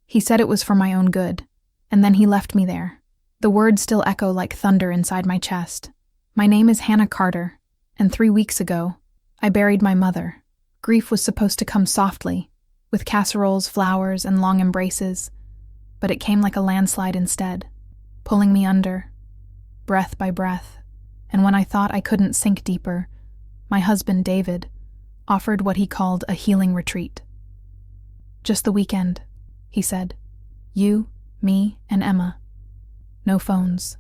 He said it was for my own good, and then he left me there. The words still echo like thunder inside my chest. My name is Hannah Carter, and 3 weeks ago, I buried my mother. Grief was supposed to come softly, with casseroles, flowers, and long embraces, but it came like a landslide instead, pulling me under, breath by breath, and when I thought I couldn't sink deeper, my husband, David, offered what he called a healing retreat. "Just the weekend," he said. "You, me, and Emma. No phones.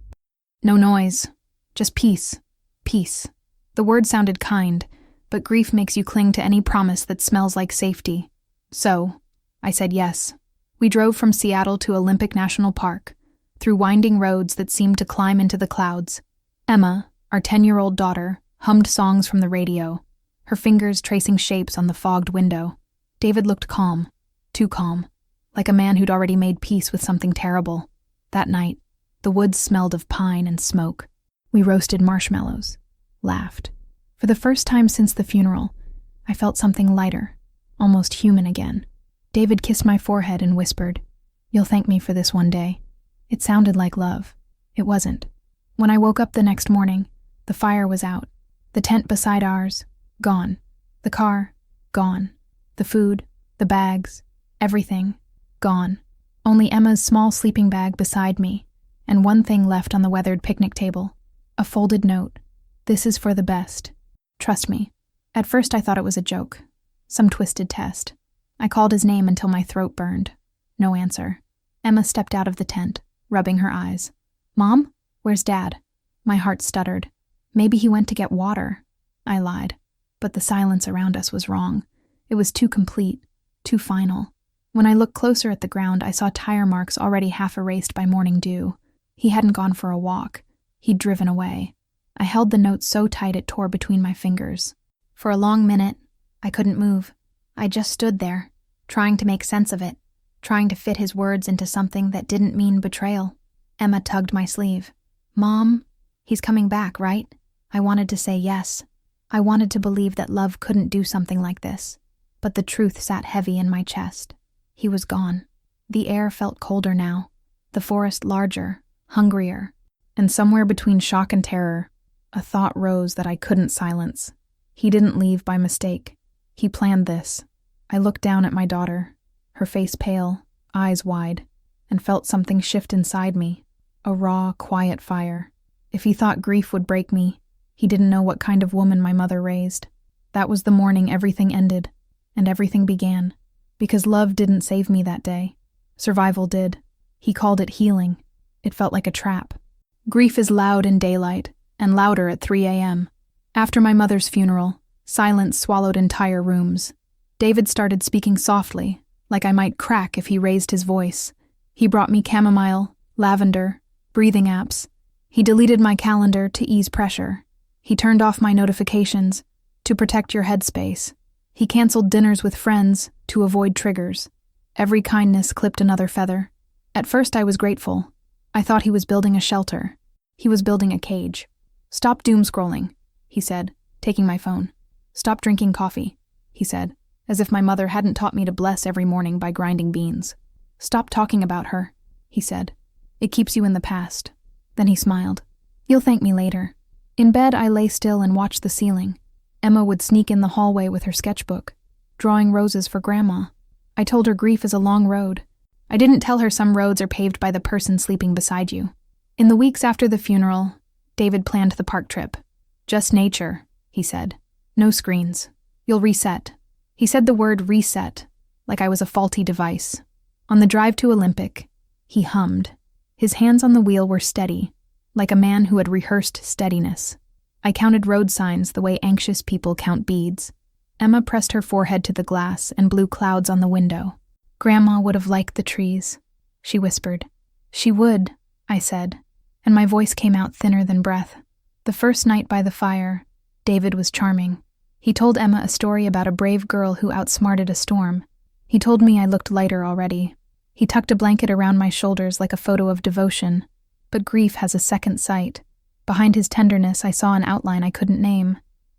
No noise. Just peace. Peace." The word sounded kind, but grief makes you cling to any promise that smells like safety. So, I said yes. We drove from Seattle to Olympic National Park, through winding roads that seemed to climb into the clouds. Emma, our 10-year-old daughter, hummed songs from the radio, her fingers tracing shapes on the fogged window. David looked calm, too calm, like a man who'd already made peace with something terrible. That night, the woods smelled of pine and smoke. We roasted marshmallows, laughed. For the first time since the funeral, I felt something lighter, almost human again. David kissed my forehead and whispered, "You'll thank me for this one day." It sounded like love. It wasn't. When I woke up the next morning, the fire was out. The tent beside ours, gone. The car, gone. The food, the bags, everything, gone. Only Emma's small sleeping bag beside me, and one thing left on the weathered picnic table, a folded note. "This is for the best. Trust me." At first I thought it was a joke, some twisted test. I called his name until my throat burned. No answer. Emma stepped out of the tent, rubbing her eyes. "Mom, where's Dad?" My heart stuttered. Maybe he went to get water. I lied. But the silence around us was wrong. It was too complete, too final. When I looked closer at the ground, I saw tire marks already half erased by morning dew. He hadn't gone for a walk. He'd driven away. I held the note so tight it tore between my fingers. For a long minute, I couldn't move. I just stood there, trying to make sense of it, trying to fit his words into something that didn't mean betrayal. Emma tugged my sleeve. "Mom, he's coming back, right?" I wanted to say yes. I wanted to believe that love couldn't do something like this. But the truth sat heavy in my chest. He was gone. The air felt colder now, the forest larger, hungrier, and somewhere between shock and terror, a thought rose that I couldn't silence. He didn't leave by mistake. He planned this. I looked down at my daughter, her face pale, eyes wide, and felt something shift inside me, a raw, quiet fire. If he thought grief would break me, he didn't know what kind of woman my mother raised. That was the morning everything ended, and everything began. Because love didn't save me that day. Survival did. He called it healing. It felt like a trap. Grief is loud in daylight, and louder at 3 a.m. After my mother's funeral, silence swallowed entire rooms. David started speaking softly, like I might crack if he raised his voice. He brought me chamomile, lavender, breathing apps. He deleted my calendar to ease pressure. He turned off my notifications to protect your headspace. He canceled dinners with friends to avoid triggers. Every kindness clipped another feather. At first I was grateful. I thought he was building a shelter. He was building a cage. "Stop doom scrolling," he said, taking my phone. "Stop drinking coffee," he said, as if my mother hadn't taught me to bless every morning by grinding beans. "Stop talking about her," he said. "It keeps you in the past." Then he smiled. "You'll thank me later." In bed, I lay still and watched the ceiling. Emma would sneak in the hallway with her sketchbook, drawing roses for Grandma. I told her grief is a long road. I didn't tell her some roads are paved by the person sleeping beside you. In the weeks after the funeral, David planned the park trip. "Just nature," he said. "No screens. You'll reset." He said the word reset, like I was a faulty device. On the drive to Olympic, he hummed. His hands on the wheel were steady, like a man who had rehearsed steadiness. I counted road signs the way anxious people count beads. Emma pressed her forehead to the glass and blew clouds on the window. "Grandma would have liked the trees," she whispered. "She would," I said, and my voice came out thinner than breath. The first night by the fire, David was charming. He told Emma a story about a brave girl who outsmarted a storm. He told me I looked lighter already. He tucked a blanket around my shoulders like a photo of devotion. But grief has a second sight. Behind his tenderness, I saw an outline I couldn't name,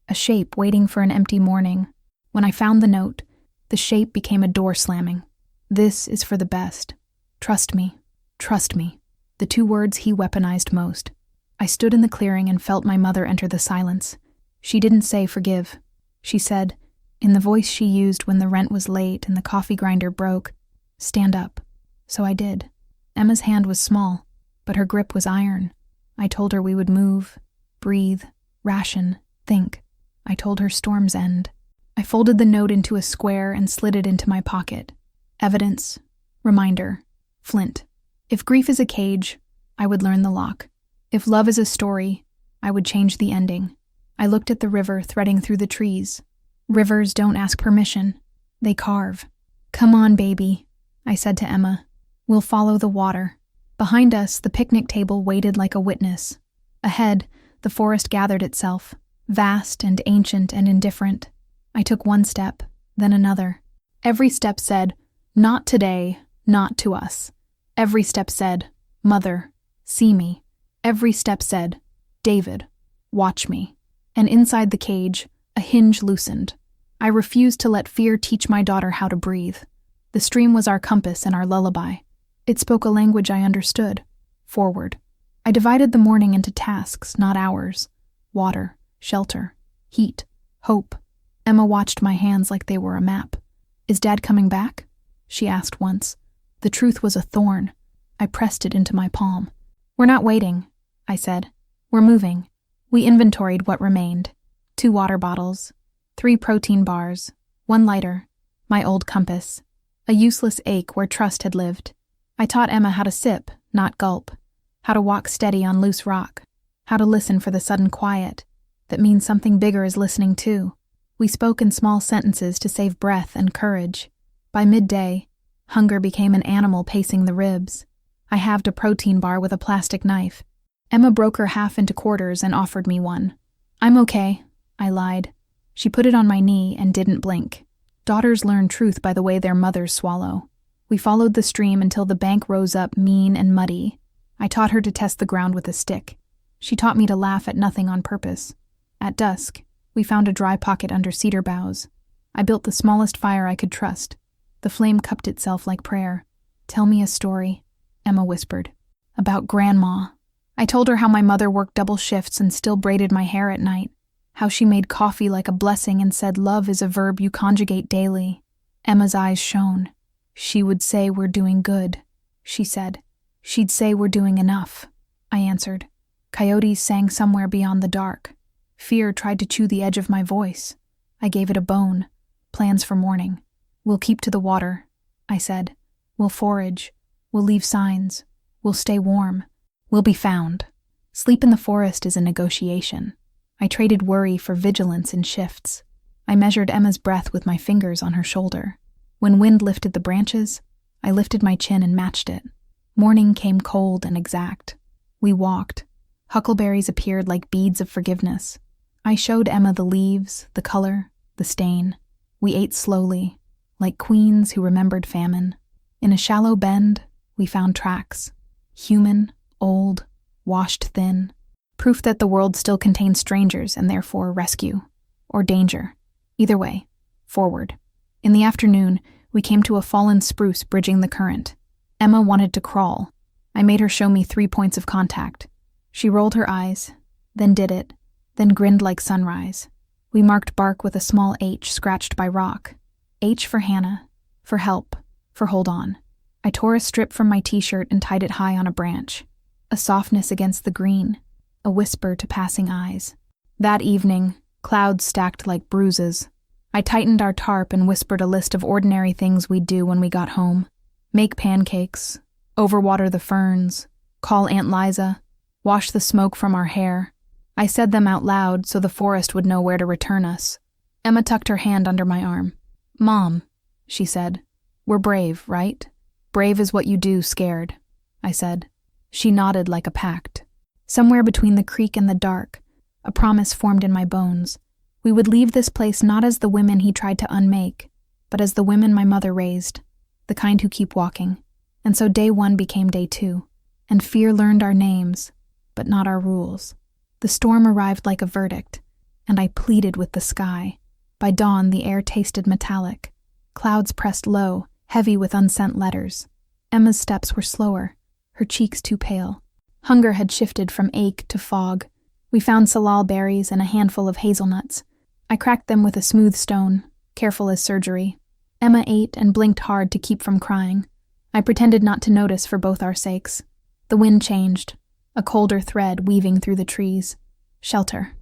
a shape waiting for an empty morning. When I found the note, the shape became a door slamming. "This is for the best," Trust me. Trust me. The two words he weaponized most. I stood in the clearing and felt my mother enter the silence. She didn't say forgive. She said, in the voice she used when the rent was late and the coffee grinder broke, stand up. So I did. Emma's hand was small, but her grip was iron. I told her we would move, breathe, ration, think. I told her storm's end. I folded the note into a square and slid it into my pocket. Evidence. Reminder. Flint. If grief is a cage, I would learn the lock. If love is a story, I would change the ending. I looked at the river threading through the trees. Rivers don't ask permission. They carve. Come on, baby, I said to Emma. We'll follow the water. Behind us, the picnic table waited like a witness. Ahead, the forest gathered itself, vast and ancient and indifferent. I took one step, then another. Every step said, not today, not to us. Every step said, Mother, see me. Every step said, David, watch me. And inside the cage, a hinge loosened. I refused to let fear teach my daughter how to breathe. The stream was our compass and our lullaby. It spoke a language I understood. Forward. I divided the morning into tasks, not hours. Water, shelter, heat, hope. Emma watched my hands like they were a map. Is Dad coming back? She asked once. The truth was a thorn. I pressed it into my palm. We're not waiting, I said. We're moving. We inventoried what remained. 2 water bottles, 3 protein bars, 1 lighter, my old compass, a useless ache where trust had lived. I taught Emma how to sip, not gulp, how to walk steady on loose rock, how to listen for the sudden quiet that means something bigger is listening too. We spoke in small sentences to save breath and courage. By midday, hunger became an animal pacing the ribs. I halved a protein bar with a plastic knife. Emma broke her half into quarters and offered me one. I'm okay, I lied. She put it on my knee and didn't blink. Daughters learn truth by the way their mothers swallow. We followed the stream until the bank rose up mean and muddy. I taught her to test the ground with a stick. She taught me to laugh at nothing on purpose. At dusk, we found a dry pocket under cedar boughs. I built the smallest fire I could trust. The flame cupped itself like prayer. Tell me a story, Emma whispered. About Grandma. I told her how my mother worked double shifts and still braided my hair at night. How she made coffee like a blessing and said love is a verb you conjugate daily. Emma's eyes shone. She would say we're doing good, she said. She'd say we're doing enough, I answered. Coyotes sang somewhere beyond the dark. Fear tried to chew the edge of my voice. I gave it a bone. Plans for morning. We'll keep to the water, I said. We'll forage. We'll leave signs. We'll stay warm. We'll be found. Sleep in the forest is a negotiation. I traded worry for vigilance in shifts. I measured Emma's breath with my fingers on her shoulder. When wind lifted the branches, I lifted my chin and matched it. Morning came cold and exact. We walked. Huckleberries appeared like beads of forgiveness. I showed Emma the leaves, the color, the stain. We ate slowly, like queens who remembered famine. In a shallow bend, we found tracks. Human, old, washed thin. Proof that the world still contains strangers and therefore rescue. Or danger. Either way, forward. In the afternoon, we came to a fallen spruce bridging the current. Emma wanted to crawl. I made her show me 3 points of contact. She rolled her eyes, then did it, then grinned like sunrise. We marked bark with a small H scratched by rock. H for Hannah, for help, for hold on. I tore a strip from my t-shirt and tied it high on a branch. A softness against the green, a whisper to passing eyes. That evening, clouds stacked like bruises. I tightened our tarp and whispered a list of ordinary things we'd do when we got home. Make pancakes, overwater the ferns, call Aunt Liza, wash the smoke from our hair. I said them out loud so the forest would know where to return us. Emma tucked her hand under my arm. Mom, she said, we're brave, right? Brave is what you do scared, I said. She nodded like a pact. Somewhere between the creek and the dark, a promise formed in my bones. We would leave this place not as the women he tried to unmake, but as the women my mother raised, the kind who keep walking. And so day 1 became day 2, and fear learned our names, but not our rules. The storm arrived like a verdict, and I pleaded with the sky. By dawn, the air tasted metallic. Clouds pressed low, heavy with unsent letters. Emma's steps were slower, her cheeks too pale. Hunger had shifted from ache to fog. We found salal berries and a handful of hazelnuts. I cracked them with a smooth stone, careful as surgery. Emma ate and blinked hard to keep from crying. I pretended not to notice for both our sakes. The wind changed, a colder thread weaving through the trees. "Shelter,"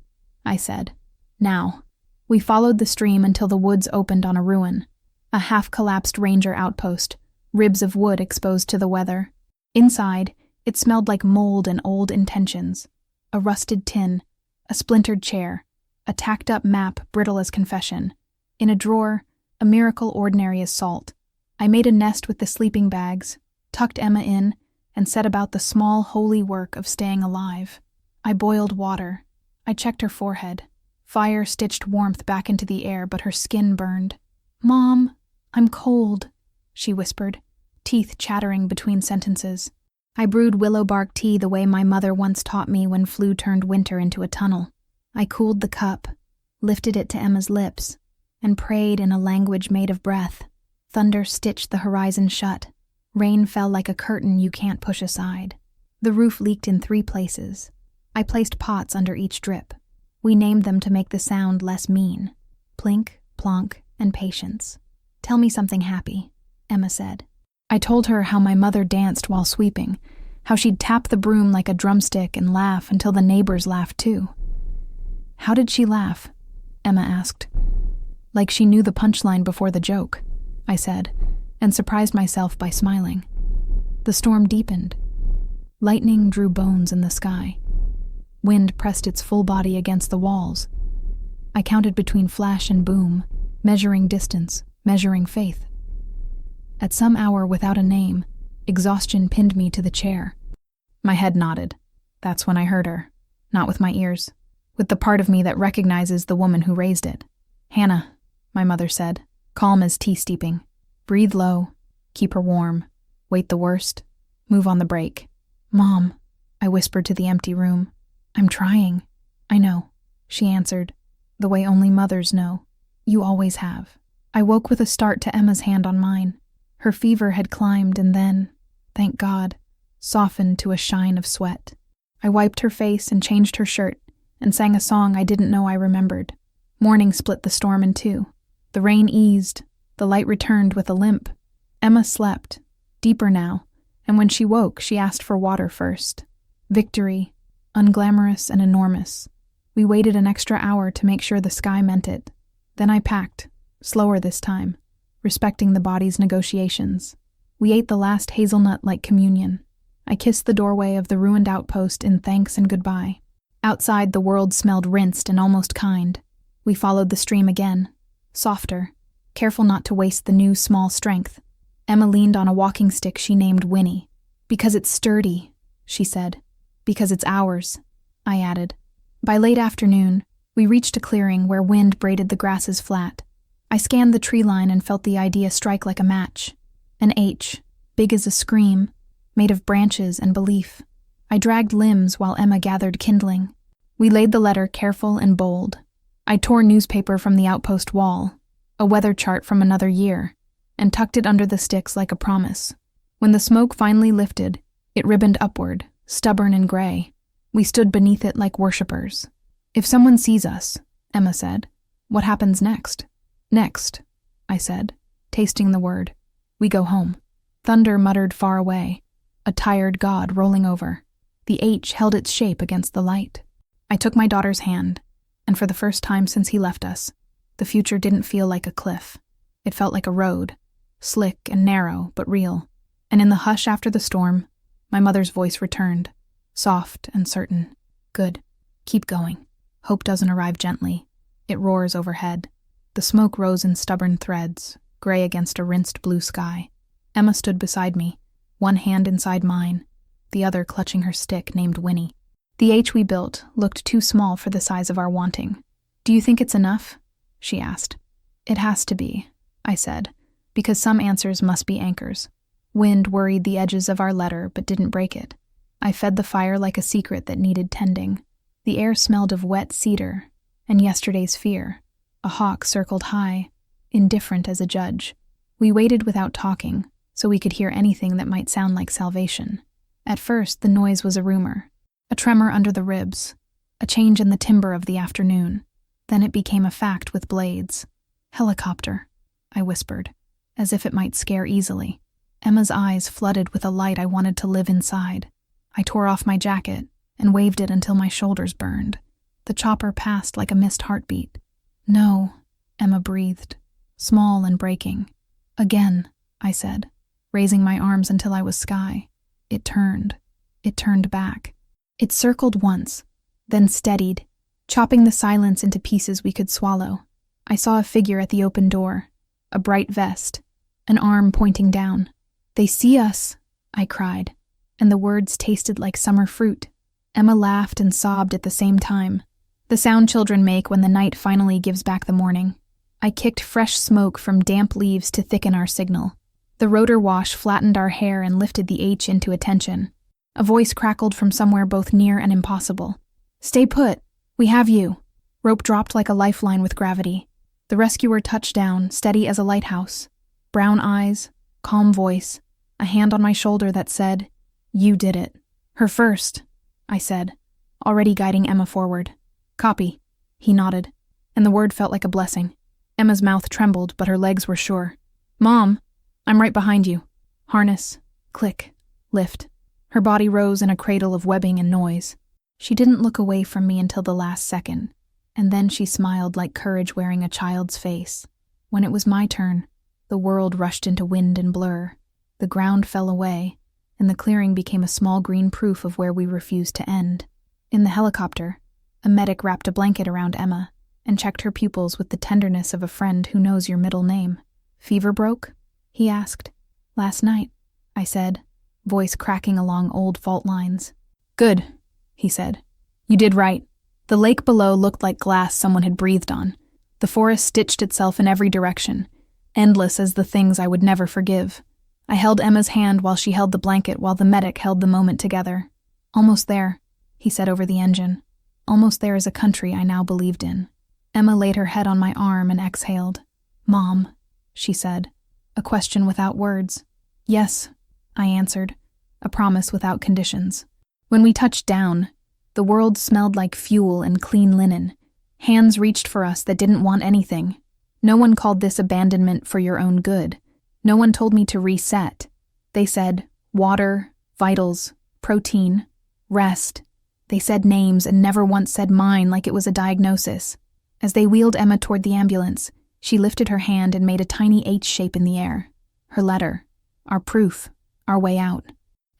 I said. "Now." We followed the stream until the woods opened on a ruin, a half-collapsed ranger outpost, ribs of wood exposed to the weather. Inside, it smelled like mold and old intentions. A rusted tin, a splintered chair, a tacked-up map brittle as confession. In a drawer, a miracle ordinary as salt. I made a nest with the sleeping bags, tucked Emma in, and set about the small, holy work of staying alive. I boiled water. I checked her forehead. Fire stitched warmth back into the air, but her skin burned. "Mom, I'm cold," she whispered, teeth chattering between sentences. I brewed willow bark tea the way my mother once taught me when flu turned winter into a tunnel. I cooled the cup, lifted it to Emma's lips, and prayed in a language made of breath. Thunder stitched the horizon shut. Rain fell like a curtain you can't push aside. The roof leaked in 3 places. I placed pots under each drip. We named them to make the sound less mean. Plink, plonk, and patience. "Tell me something happy," Emma said. I told her how my mother danced while sweeping, how she'd tap the broom like a drumstick and laugh until the neighbors laughed too. "How did she laugh?" Emma asked. "Like she knew the punchline before the joke," I said, and surprised myself by smiling. The storm deepened. Lightning drew bones in the sky. Wind pressed its full body against the walls. I counted between flash and boom, measuring distance, measuring faith. At some hour without a name, exhaustion pinned me to the chair. My head nodded. That's when I heard her. Not with my ears. With the part of me that recognizes the woman who raised it. "Hannah," my mother said, calm as tea steeping. "Breathe low. Keep her warm. Wait the worst. Move on the break." "Mom," I whispered to the empty room. "I'm trying." "I know," she answered, the way only mothers know. "You always have." I woke with a start to Emma's hand on mine. Her fever had climbed and then, thank God, softened to a shine of sweat. I wiped her face and changed her shirt and sang a song I didn't know I remembered. Morning split the storm in 2. The rain eased. The light returned with a limp. Emma slept, deeper now, and when she woke, she asked for water first. Victory, unglamorous and enormous. We waited an extra hour to make sure the sky meant it. Then I packed, slower this time, respecting the body's negotiations. We ate the last hazelnut like communion. I kissed the doorway of the ruined outpost in thanks and goodbye. Outside, the world smelled rinsed and almost kind. We followed the stream again, softer, careful not to waste the new small strength. Emma leaned on a walking stick she named Winnie. "Because it's sturdy," she said. "Because it's ours," I added. By late afternoon, we reached a clearing where wind braided the grasses flat. I scanned the tree line and felt the idea strike like a match. An H, big as a scream, made of branches and belief. I dragged limbs while Emma gathered kindling. We laid the letter careful and bold. I tore newspaper from the outpost wall, a weather chart from another year, and tucked it under the sticks like a promise. When the smoke finally lifted, it ribboned upward, stubborn and gray. We stood beneath it like worshippers. "If someone sees us," Emma said, "what happens next?" "Next," I said, tasting the word. "We go home." Thunder muttered far away, a tired god rolling over. The H held its shape against the light. I took my daughter's hand, and for the first time since he left us, the future didn't feel like a cliff. It felt like a road, slick and narrow, but real. And in the hush after the storm, my mother's voice returned, soft and certain. "Good. Keep going. Hope doesn't arrive gently. It roars overhead." The smoke rose in stubborn threads, gray against a rinsed blue sky. Emma stood beside me, one hand inside mine, the other clutching her stick named Winnie. The H we built looked too small for the size of our wanting. "Do you think it's enough?" she asked. "It has to be," I said, because some answers must be anchors. Wind worried the edges of our letter but didn't break it. I fed the fire like a secret that needed tending. The air smelled of wet cedar and yesterday's fear. A hawk circled high, indifferent as a judge. We waited without talking, so we could hear anything that might sound like salvation. At first, the noise was a rumor, a tremor under the ribs, a change in the timbre of the afternoon. Then it became a fact with blades. "Helicopter," I whispered, as if it might scare easily. Emma's eyes flooded with a light I wanted to live inside. I tore off my jacket and waved it until my shoulders burned. The chopper passed like a missed heartbeat. "No," Emma breathed, small and breaking. "Again," I said, raising my arms until I was sky. It turned. It turned back. It circled once, then steadied, chopping the silence into pieces we could swallow. I saw a figure at the open door, a bright vest, an arm pointing down. "They see us," I cried, and the words tasted like summer fruit. Emma laughed and sobbed at the same time, the sound children make when the night finally gives back the morning. I kicked fresh smoke from damp leaves to thicken our signal. The rotor wash flattened our hair and lifted the H into attention. A voice crackled from somewhere both near and impossible. "Stay put. We have you." Rope dropped like a lifeline with gravity. The rescuer touched down, steady as a lighthouse. Brown eyes, calm voice, a hand on my shoulder that said, "You did it." "Her first," I said, already guiding Emma forward. "Copy." He nodded, and the word felt like a blessing. Emma's mouth trembled, but her legs were sure. "Mom, I'm right behind you." Harness, click, lift. Her body rose in a cradle of webbing and noise. She didn't look away from me until the last second, and then she smiled like courage wearing a child's face. When it was my turn, the world rushed into wind and blur. The ground fell away, and the clearing became a small green proof of where we refused to end. In the helicopter, a medic wrapped a blanket around Emma and checked her pupils with the tenderness of a friend who knows your middle name. "Fever broke?" he asked. "Last night," I said, voice cracking along old fault lines. "Good," he said. "You did right." The lake below looked like glass someone had breathed on. The forest stitched itself in every direction, endless as the things I would never forgive. I held Emma's hand while she held the blanket while the medic held the moment together. "Almost there," he said over the engine. Almost there is a country I now believed in. Emma laid her head on my arm and exhaled. "Mom," she said, a question without words. "Yes," I answered, a promise without conditions. When we touched down, the world smelled like fuel and clean linen. Hands reached for us that didn't want anything. No one called this abandonment for your own good. No one told me to reset. They said water, vitals, protein, rest. They said names and never once said mine like it was a diagnosis. As they wheeled Emma toward the ambulance, she lifted her hand and made a tiny H shape in the air. Her letter, our proof, our way out.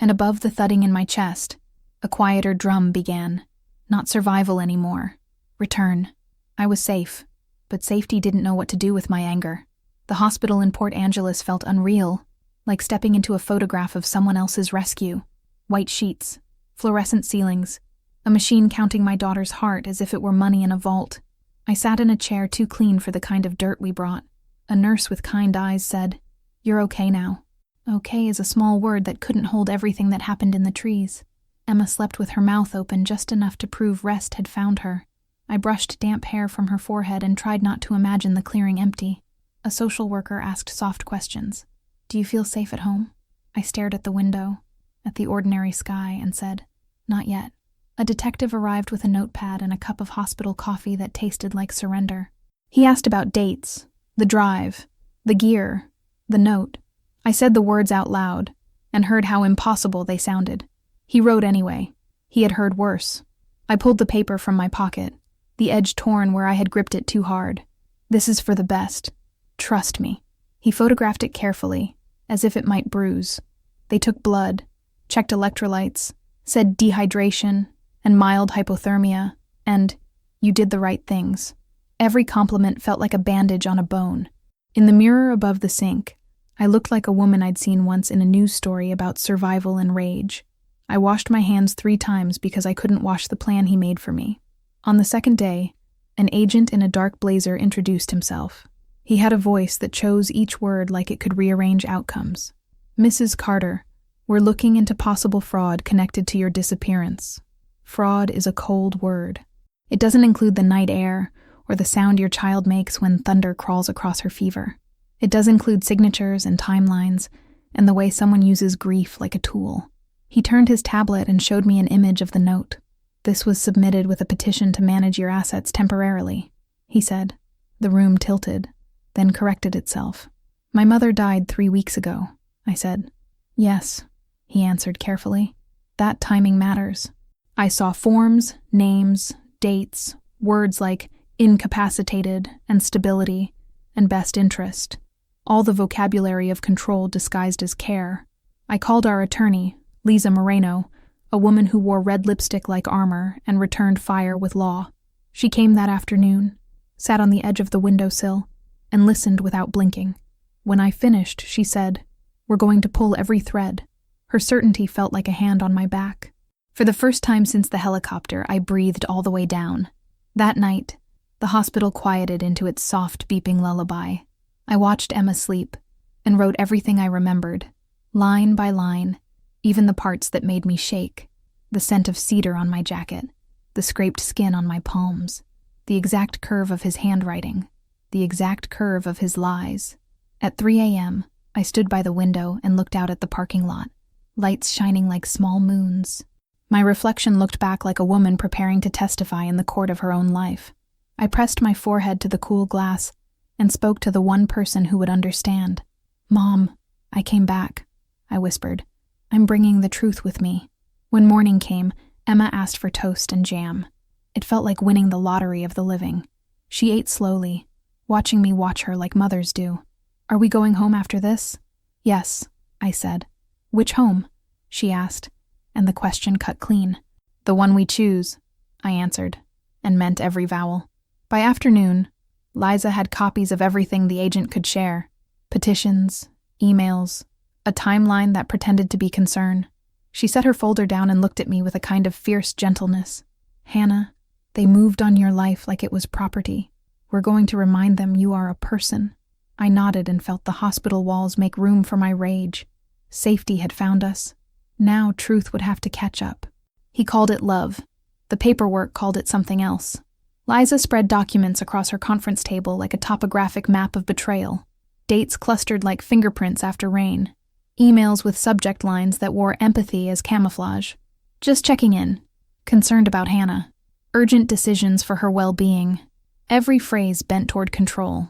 And above the thudding in my chest, a quieter drum began. Not survival anymore. Return. I was safe, but safety didn't know what to do with my anger. The hospital in Port Angeles felt unreal, like stepping into a photograph of someone else's rescue. White sheets, fluorescent ceilings, a machine counting my daughter's heart as if it were money in a vault. I sat in a chair too clean for the kind of dirt we brought. A nurse with kind eyes said, "You're okay now." Okay is a small word that couldn't hold everything that happened in the trees. Emma slept with her mouth open just enough to prove rest had found her. I brushed damp hair from her forehead and tried not to imagine the clearing empty. A social worker asked soft questions. "Do you feel safe at home?" I stared at the window, at the ordinary sky, and said, "Not yet." A detective arrived with a notepad and a cup of hospital coffee that tasted like surrender. He asked about dates, the drive, the gear, the note. I said the words out loud, and heard how impossible they sounded. He wrote anyway. He had heard worse. I pulled the paper from my pocket, the edge torn where I had gripped it too hard. "This is for the best. Trust me." He photographed it carefully, as if it might bruise. They took blood, checked electrolytes, said dehydration, and mild hypothermia, and "you did the right things." Every compliment felt like a bandage on a bone. In the mirror above the sink, I looked like a woman I'd seen once in a news story about survival and rage. I washed my hands 3 times because I couldn't wash the plan he made for me. On the second day, an agent in a dark blazer introduced himself. He had a voice that chose each word like it could rearrange outcomes. "Mrs. Carter, we're looking into possible fraud connected to your disappearance. Fraud is a cold word. It doesn't include the night air or the sound your child makes when thunder crawls across her fever. It does include signatures and timelines, and the way someone uses grief like a tool. He turned his tablet and showed me an image of the note. "This was submitted with a petition to manage your assets temporarily," he said. The room tilted, then corrected itself. "My mother died 3 weeks ago," I said. "Yes," he answered carefully. "That timing matters." I saw forms, names, dates, words like incapacitated and stability and best interest, all the vocabulary of control disguised as care. I called our attorney, Lisa Moreno, a woman who wore red lipstick like armor and returned fire with law. She came that afternoon, sat on the edge of the windowsill, and listened without blinking. When I finished, she said, "We're going to pull every thread." Her certainty felt like a hand on my back. For the first time since the helicopter, I breathed all the way down. That night, the hospital quieted into its soft, beeping lullaby. I watched Emma sleep and wrote everything I remembered, line by line, even the parts that made me shake, the scent of cedar on my jacket, the scraped skin on my palms, the exact curve of his handwriting, the exact curve of his lies. At 3 a.m., I stood by the window and looked out at the parking lot, lights shining like small moons. My reflection looked back like a woman preparing to testify in the court of her own life. I pressed my forehead to the cool glass and spoke to the one person who would understand. "Mom, I came back," I whispered. "I'm bringing the truth with me." When morning came, Emma asked for toast and jam. It felt like winning the lottery of the living. She ate slowly, watching me watch her like mothers do. "Are we going home after this?" "Yes," I said. "Which home?" she asked, and the question cut clean. "The one we choose," I answered, and meant every vowel. By afternoon, Liza had copies of everything the agent could share. Petitions, emails, a timeline that pretended to be concern. She set her folder down and looked at me with a kind of fierce gentleness. "Hannah, they moved on your life like it was property. We're going to remind them you are a person." I nodded and felt the hospital walls make room for my rage. Safety had found us. Now truth would have to catch up. He called it love. The paperwork called it something else. Liza spread documents across her conference table like a topographic map of betrayal. Dates clustered like fingerprints after rain. Emails with subject lines that wore empathy as camouflage. "Just checking in. Concerned about Hannah. Urgent decisions for her well-being." Every phrase bent toward control.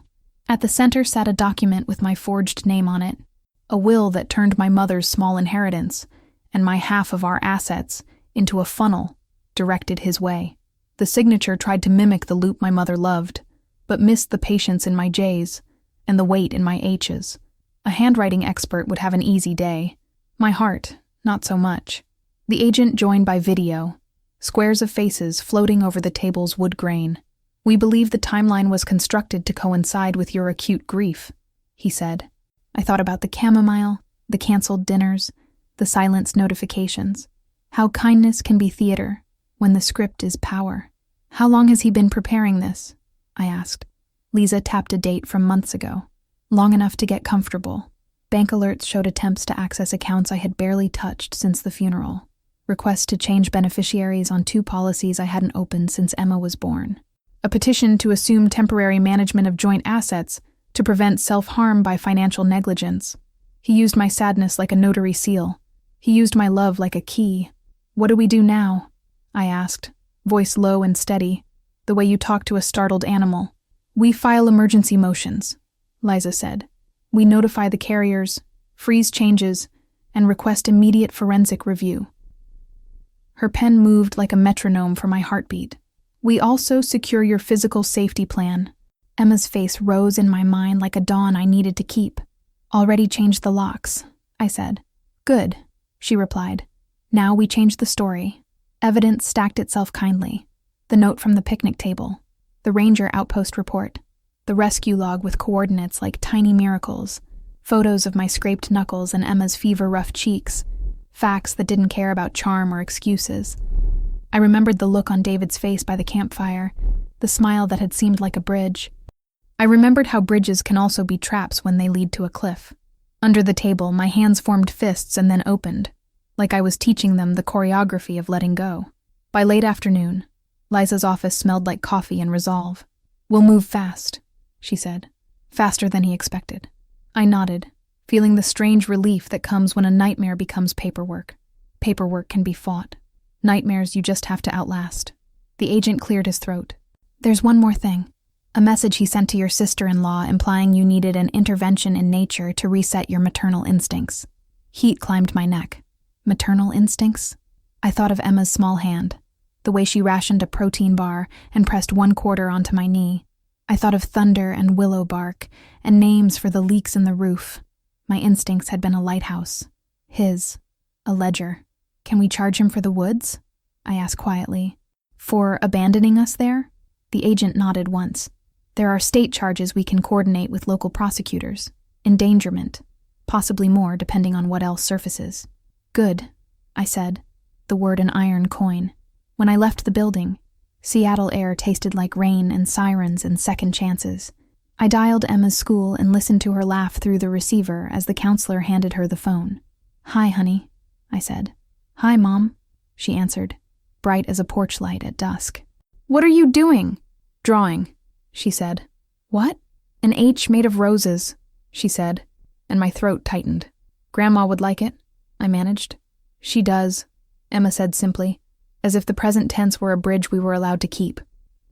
At the center sat a document with my forged name on it. A will that turned my mother's small inheritance and my half of our assets into a funnel directed his way. The signature tried to mimic the loop my mother loved, but missed the patience in my J's and the weight in my H's. A handwriting expert would have an easy day. My heart, not so much. The agent joined by video, squares of faces floating over the table's wood grain. "We believe the timeline was constructed to coincide with your acute grief," he said. I thought about the chamomile, the canceled dinners, the silenced notifications. How kindness can be theater when the script is power. "How long has he been preparing this?" I asked. Lisa tapped a date from months ago. "Long enough to get comfortable." Bank alerts showed attempts to access accounts I had barely touched since the funeral. Requests to change beneficiaries on 2 policies I hadn't opened since Emma was born. A petition to assume temporary management of joint assets to prevent self-harm by financial negligence. He used my sadness like a notary seal. He used my love like a key. "What do we do now?" I asked, voice low and steady, the way you talk to a startled animal. "We file emergency motions," Liza said. "We notify the carriers, freeze changes, and request immediate forensic review." Her pen moved like a metronome for my heartbeat. "We also secure your physical safety plan." Emma's face rose in my mind like a dawn I needed to keep. "Already changed the locks," I said. "Good," she replied. Now we changed the story. Evidence stacked itself kindly. The note from the picnic table, the ranger outpost report, the rescue log with coordinates like tiny miracles, photos of my scraped knuckles and Emma's fever-rough cheeks, facts that didn't care about charm or excuses. I remembered the look on David's face by the campfire, the smile that had seemed like a bridge. I remembered how bridges can also be traps when they lead to a cliff. Under the table, my hands formed fists and then opened, like I was teaching them the choreography of letting go. By late afternoon, Liza's office smelled like coffee and resolve. "We'll move fast," she said. Faster than he expected. I nodded, feeling the strange relief that comes when a nightmare becomes paperwork. Paperwork can be fought. Nightmares you just have to outlast. The agent cleared his throat. There's one more thing. A message he sent to your sister-in-law implying you needed an intervention in nature to reset your maternal instincts. Heat climbed my neck. Maternal instincts? I thought of Emma's small hand, the way she rationed a protein bar and pressed 1/4 onto my knee. I thought of thunder and willow bark and names for the leaks in the roof. My instincts had been a lighthouse. His, a ledger. Can we charge him for the woods? I asked quietly. For abandoning us there? The agent nodded once. There are state charges we can coordinate with local prosecutors. Endangerment. Possibly more, depending on what else surfaces. Good, I said, the word an iron coin. When I left the building, Seattle air tasted like rain and sirens and second chances. I dialed Emma's school and listened to her laugh through the receiver as the counselor handed her the phone. Hi, honey, I said. Hi, Mom, she answered, bright as a porch light at dusk. What are you doing? Drawing, she said. What? An H made of roses, she said, and my throat tightened. Grandma would like it, I managed. She does, Emma said simply, as if the present tense were a bridge we were allowed to keep.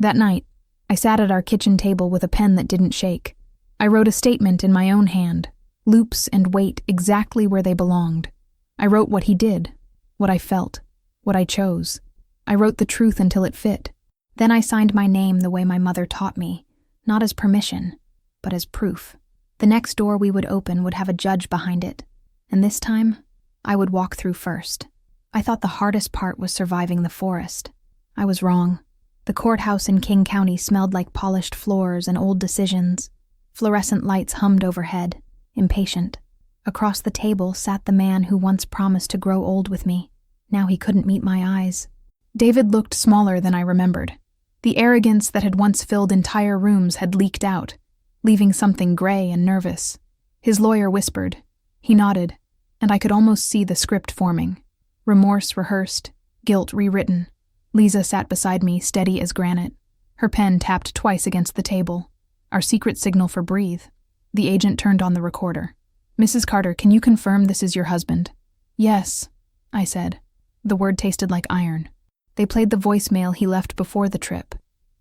That night, I sat at our kitchen table with a pen that didn't shake. I wrote a statement in my own hand, loops and weight exactly where they belonged. I wrote what he did, what I felt, what I chose. I wrote the truth until it fit. Then I signed my name the way my mother taught me, not as permission, but as proof. The next door we would open would have a judge behind it, and this time, I would walk through first. I thought the hardest part was surviving the forest. I was wrong. The courthouse in King County smelled like polished floors and old decisions. Fluorescent lights hummed overhead, impatient. Across the table sat the man who once promised to grow old with me. Now he couldn't meet my eyes. David looked smaller than I remembered. The arrogance that had once filled entire rooms had leaked out, leaving something gray and nervous. His lawyer whispered. He nodded, and I could almost see the script forming. Remorse rehearsed, guilt rewritten. Lisa sat beside me, steady as granite. Her pen tapped twice against the table, our secret signal for breathe. The agent turned on the recorder. Mrs. Carter, can you confirm this is your husband? Yes, I said. The word tasted like iron. They played the voicemail he left before the trip.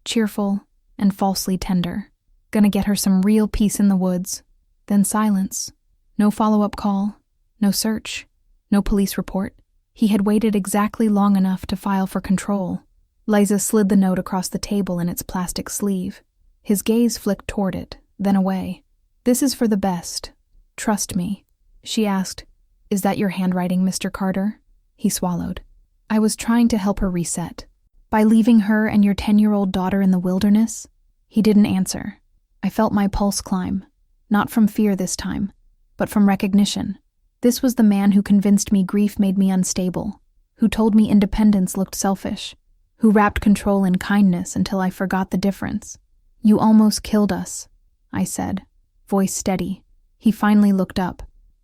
Cheerful and falsely tender. Gonna get her some real peace in the woods. Then silence. No follow-up call. No search. No police report. He had waited exactly long enough to file for control. Liza slid the note across the table in its plastic sleeve. His gaze flicked toward it, then away. This is for the best. Trust me. She asked, Is that your handwriting, Mr. Carter? He swallowed. I was trying to help her reset. By leaving her and your 10-year-old daughter in the wilderness? He didn't answer. I felt my pulse climb. Not from fear this time, but from recognition. This was the man who convinced me grief made me unstable, who told me independence looked selfish, who wrapped control in kindness until I forgot the difference. You almost killed us, I said, voice steady. He finally looked up.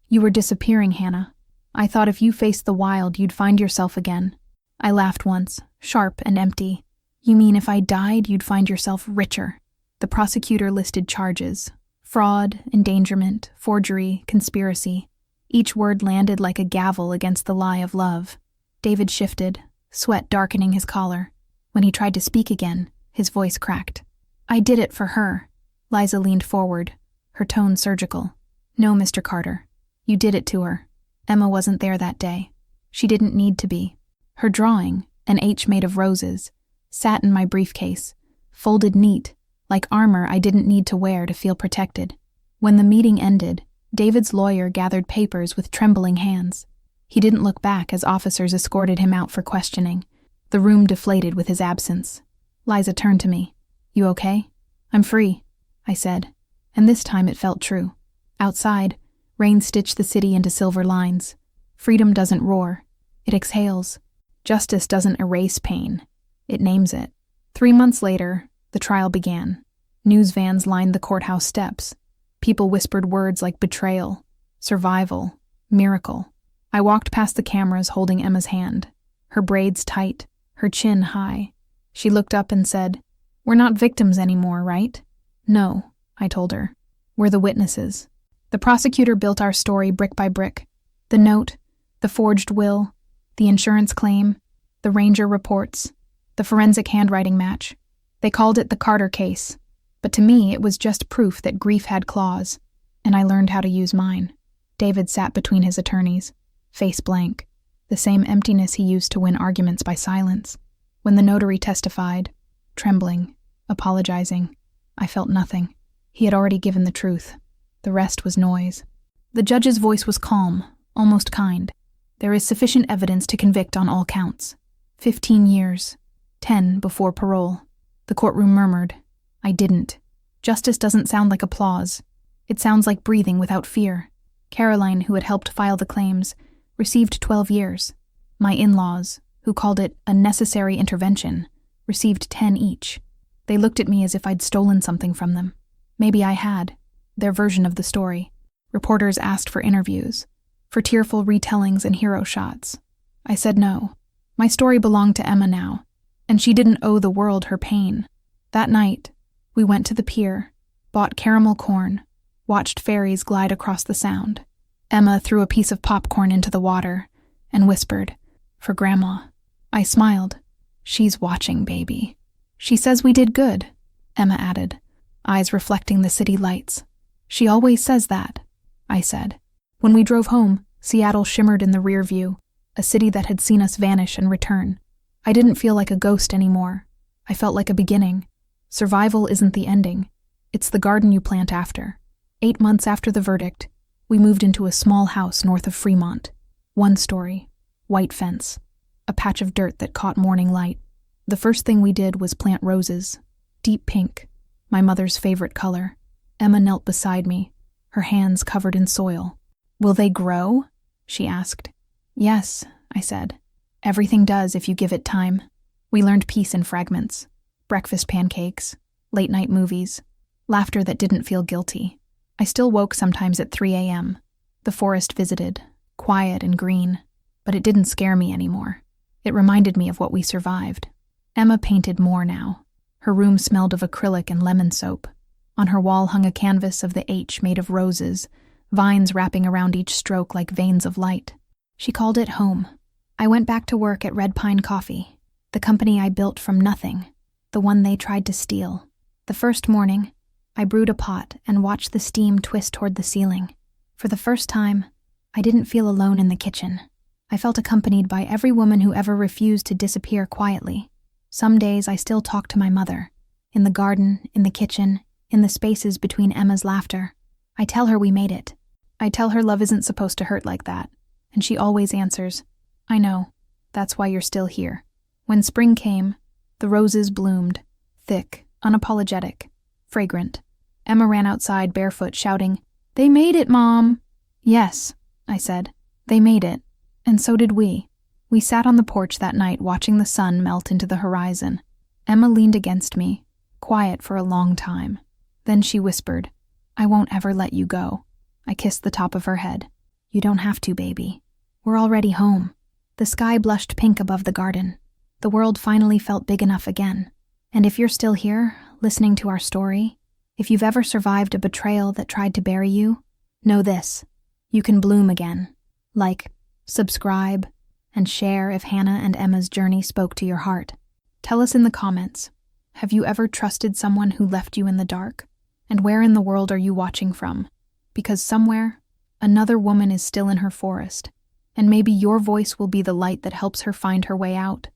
You were disappearing, Hannah. I thought if you faced the wild, you'd find yourself again. I laughed once, sharp and empty. You mean if I died, you'd find yourself richer? The prosecutor listed charges. Fraud, endangerment, forgery, conspiracy. Each word landed like a gavel against the lie of love. David shifted, sweat darkening his collar. When he tried to speak again, his voice cracked. I did it for her. Liza leaned forward, her tone surgical. No, Mr. Carter. You did it to her. Emma wasn't there that day. She didn't need to be. Her drawing, an H made of roses, sat in my briefcase, folded neat, like armor I didn't need to wear to feel protected. When the meeting ended, David's lawyer gathered papers with trembling hands. He didn't look back as officers escorted him out for questioning. The room deflated with his absence. Liza turned to me. You okay? I'm free, I said, and this time it felt true. Outside, rain stitched the city into silver lines. Freedom doesn't roar. It exhales. Justice doesn't erase pain. It names it. 3 months later, the trial began. News vans lined the courthouse steps. People whispered words like betrayal, survival, miracle. I walked past the cameras holding Emma's hand, her braids tight, her chin high. She looked up and said, We're not victims anymore, right? No, I told her. We're the witnesses. The prosecutor built our story brick by brick. The note, the forged will, the insurance claim, the ranger reports, the forensic handwriting match. They called it the Carter case, but to me it was just proof that grief had claws, and I learned how to use mine. David sat between his attorneys, face blank, the same emptiness he used to win arguments by silence. When the notary testified, trembling, apologizing, I felt nothing. He had already given the truth. The rest was noise. The judge's voice was calm, almost kind. There is sufficient evidence to convict on all counts. 15 years, 10 before parole. The courtroom murmured. I didn't. Justice doesn't sound like applause. It sounds like breathing without fear. Caroline, who had helped file the claims, received 12 years. My in-laws, who called it a necessary intervention, received 10 each. They looked at me as if I'd stolen something from them. Maybe I had. Their version of the story. Reporters asked for interviews, for tearful retellings and hero shots. I said no. My story belonged to Emma now, and she didn't owe the world her pain. That night, we went to the pier, bought caramel corn, watched ferries glide across the Sound. Emma threw a piece of popcorn into the water and whispered, "For Grandma." I smiled. "She's watching, baby." "She says we did good," Emma added, eyes reflecting the city lights. "She always says that," I said. When we drove home, Seattle shimmered in the rear view, a city that had seen us vanish and return. I didn't feel like a ghost anymore. I felt like a beginning. Survival isn't the ending. It's the garden you plant after. 8 months after the verdict, we moved into a small house north of Fremont. 1 story, white fence, a patch of dirt that caught morning light. The first thing we did was plant roses, deep pink, my mother's favorite color. Emma knelt beside me, her hands covered in soil. "Will they grow?" she asked. "Yes," I said. "Everything does if you give it time." We learned peace in fragments. Breakfast pancakes, late-night movies, laughter that didn't feel guilty. I still woke sometimes at 3 a.m. The forest visited, quiet and green, but it didn't scare me anymore. It reminded me of what we survived. Emma painted more now. Her room smelled of acrylic and lemon soap. On her wall hung a canvas of the H made of roses, vines wrapping around each stroke like veins of light. She called it home. I went back to work at Red Pine Coffee, the company I built from nothing, the one they tried to steal. The first morning, I brewed a pot and watched the steam twist toward the ceiling. For the first time, I didn't feel alone in the kitchen. I felt accompanied by every woman who ever refused to disappear quietly. Some days I still talk to my mother. In the garden, in the kitchen, in the spaces between Emma's laughter. I tell her we made it. I tell her love isn't supposed to hurt like that. And she always answers, "I know. That's why you're still here." When spring came, the roses bloomed, thick, unapologetic, fragrant. Emma ran outside barefoot, shouting, "They made it, Mom!" "Yes," I said. "They made it. And so did we." We sat on the porch that night watching the sun melt into the horizon. Emma leaned against me, quiet for a long time. Then she whispered, "I won't ever let you go." I kissed the top of her head. "You don't have to, baby. We're already home." The sky blushed pink above the garden. The world finally felt big enough again. And if you're still here, listening to our story, if you've ever survived a betrayal that tried to bury you, know this: you can bloom again. Like, subscribe, and share if Hannah and Emma's journey spoke to your heart. Tell us in the comments, have you ever trusted someone who left you in the dark? And where in the world are you watching from? Because somewhere, another woman is still in her forest, and maybe your voice will be the light that helps her find her way out.